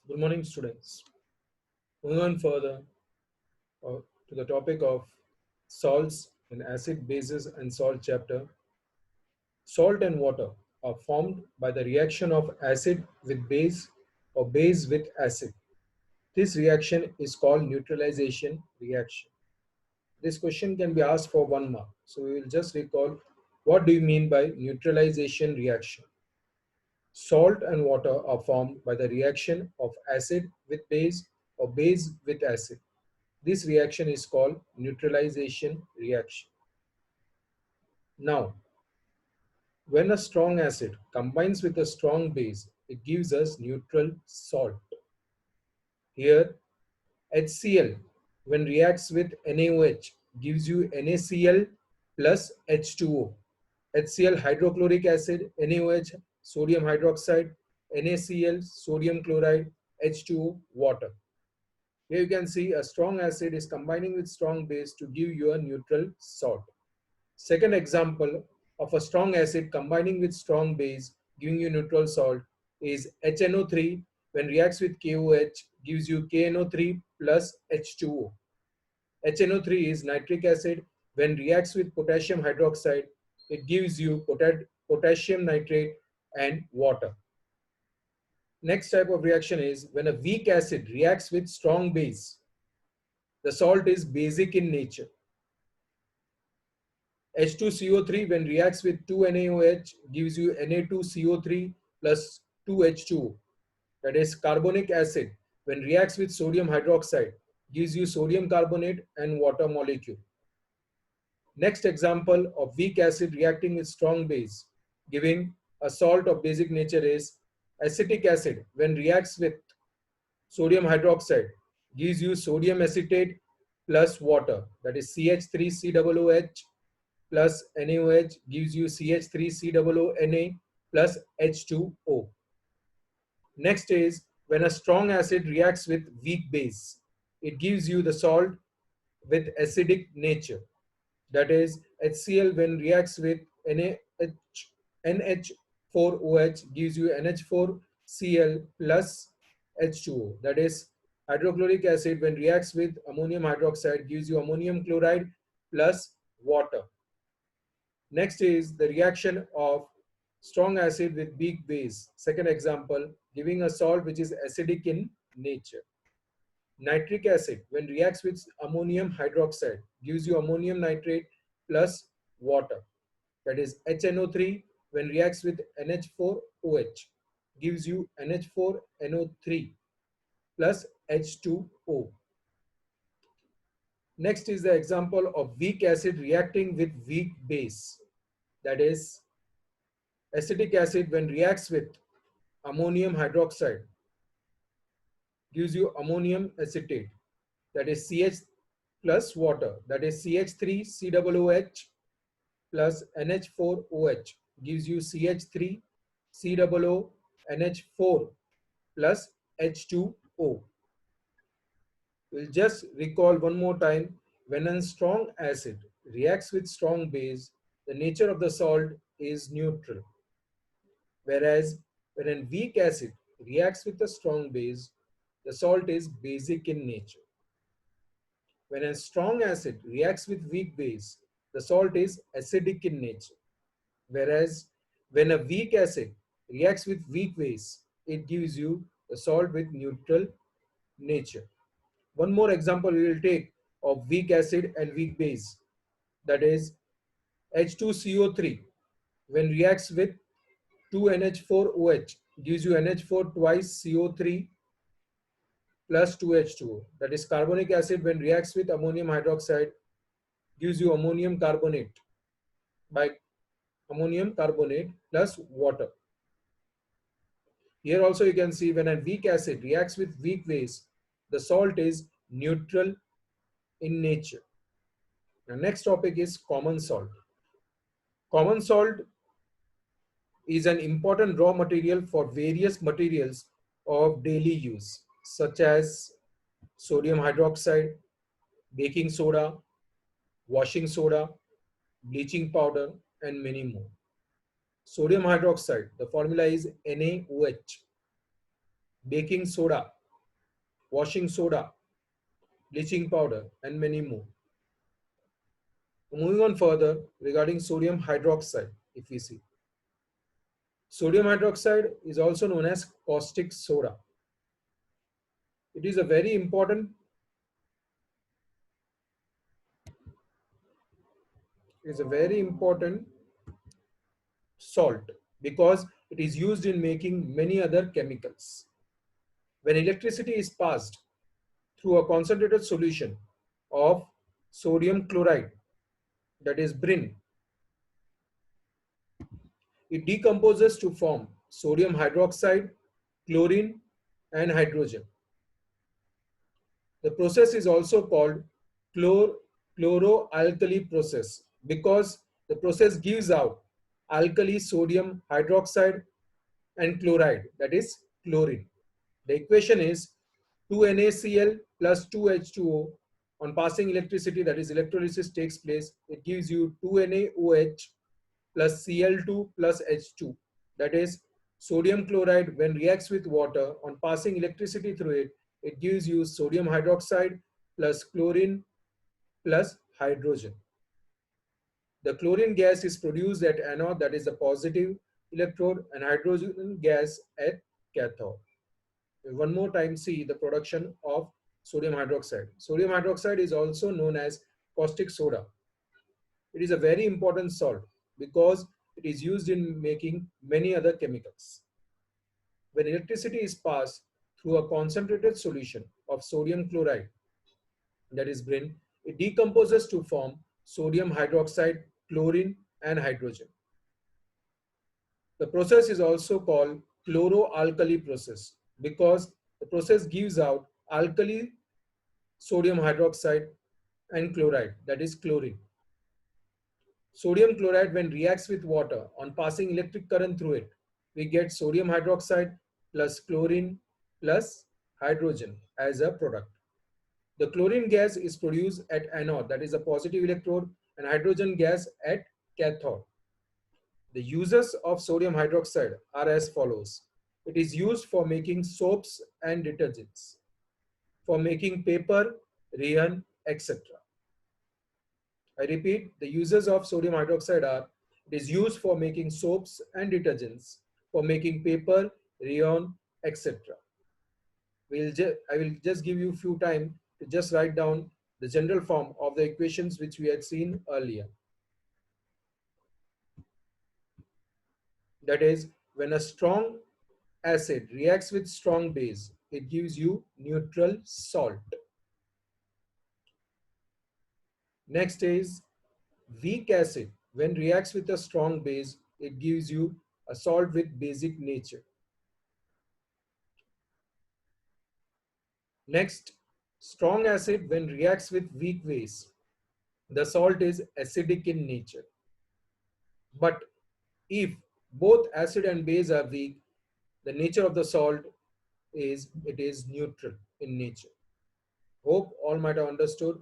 Good morning, students. Moving on further to the topic of salts in acid, bases, and salt chapter. Salt and water are formed by the reaction of acid with base or base with acid. This reaction is called neutralization reaction. This question can be asked for 1 mark. So we will just recall what do you mean by neutralization reaction. Salt and water are formed by the reaction of acid with base or base with acid. This reaction is called neutralization reaction. Now, when a strong acid combines with a strong base, it gives us neutral salt. Here, HCl, when reacts with NaOH, gives you NaCl plus H2O. HCl hydrochloric acid, NaOH sodium hydroxide, NaCl sodium chloride, H2O water. Here you can see a strong acid is combining with strong base to give you a neutral salt. Second example of a strong acid combining with strong base giving you neutral salt is HNO3 when reacts with KOH gives you KNO3 plus H2O. HNO3 is nitric acid. When reacts with potassium hydroxide, it gives you potassium nitrate and water. Next type of reaction is when a weak acid reacts with strong base. The salt is basic in nature. H2CO3 when reacts with 2NaOH gives you Na2CO3 plus 2H2O. That is carbonic acid when reacts with sodium hydroxide gives you sodium carbonate and water molecule. Next example of weak acid reacting with strong base giving a salt of basic nature is acetic acid when reacts with sodium hydroxide gives you sodium acetate plus water, that is CH3COOH plus NaOH gives you CH3COONA plus H2O. Next is when a strong acid reacts with weak base, it gives you the salt with acidic nature. That is HCl when reacts with NH4OH gives you NH4Cl plus H2O. That is hydrochloric acid when reacts with ammonium hydroxide gives you ammonium chloride plus water. Next is the reaction of strong acid with weak base. Second example, giving a salt which is acidic in nature. Nitric acid, when reacts with ammonium hydroxide, gives you ammonium nitrate plus water. That is HNO3, when reacts with NH4OH, gives you NH4NO3 plus H2O. Next is the example of weak acid reacting with weak base. That is acetic acid when reacts with ammonium hydroxide gives you ammonium acetate, that is CH plus water, that is CH3COOH plus NH4OH gives you CH3COONH4 plus H2O. We'll just recall one more time, when a strong acid reacts with strong base, the nature of the salt is neutral. Whereas when a weak acid reacts with a strong base, the salt is basic in nature. When a strong acid reacts with weak base, the salt is acidic in nature. Whereas when a weak acid reacts with weak base, it gives you a salt with neutral nature. One more example we will take of weak acid and weak base, that is H2CO3 when reacts with 2NH4OH gives you NH4 twice CO3 plus 2H2O. That is carbonic acid when reacts with ammonium hydroxide gives you ammonium carbonate by ammonium carbonate plus water. Here also you can see when a weak acid reacts with weak base, the salt is neutral in nature. The next topic is common salt. Common salt is an important raw material for various materials of daily use, such as sodium hydroxide, baking soda, washing soda, bleaching powder, and many more. Sodium hydroxide, the formula is NaOH. baking soda, washing soda, bleaching powder, and many more. Moving on further regarding sodium hydroxide, if we see, sodium hydroxide is also known as caustic soda. It is a very important salt because it is used in making many other chemicals. When electricity is passed through a concentrated solution of sodium chloride, that is Brin, it decomposes to form sodium hydroxide, chlorine, and hydrogen. The process is also called chlor- chloroalkali process because the process gives out alkali sodium hydroxide and chloride, that is chlorine. The equation is 2NaCl plus 2H2O. On passing electricity, that is electrolysis takes place, it gives you 2NaOH plus Cl2 plus H2. That is sodium chloride when reacts with water on passing electricity through it, it gives you sodium hydroxide plus chlorine plus hydrogen. The chlorine gas is produced at anode, that is the positive electrode, and hydrogen gas at cathode. One more time, see the production of sodium hydroxide. Sodium hydroxide is also known as caustic soda. It is a very important salt because it is used in making many other chemicals. When electricity is passed through a concentrated solution of sodium chloride, that is Brin, it decomposes to form sodium hydroxide, chlorine, and hydrogen. The process is also called chloroalkali process because the process gives out alkali sodium hydroxide and chloride, that is chlorine. Sodium chloride, when reacts with water on passing electric current through it, we get sodium hydroxide plus chlorine plus hydrogen as a product. The chlorine gas is produced at anode, that is a positive electrode, and hydrogen gas at cathode. The uses of sodium hydroxide are as follows. It is used for making soaps and detergents, for making paper, rayon, etc. I repeat, the uses of sodium hydroxide are it is used for making soaps and detergents, for making paper, rayon, etc. I will just give you a few time to just write down the general form of the equations which we had seen earlier. That is, when a strong acid reacts with strong base, it gives you neutral salt. Next is weak acid. When reacts with a strong base, it gives you a salt with basic nature. Next, strong acid when reacts with weak base, the salt is acidic in nature. But if both acid and base are weak, the nature of the salt is it is neutral in nature. Hope all might have understood.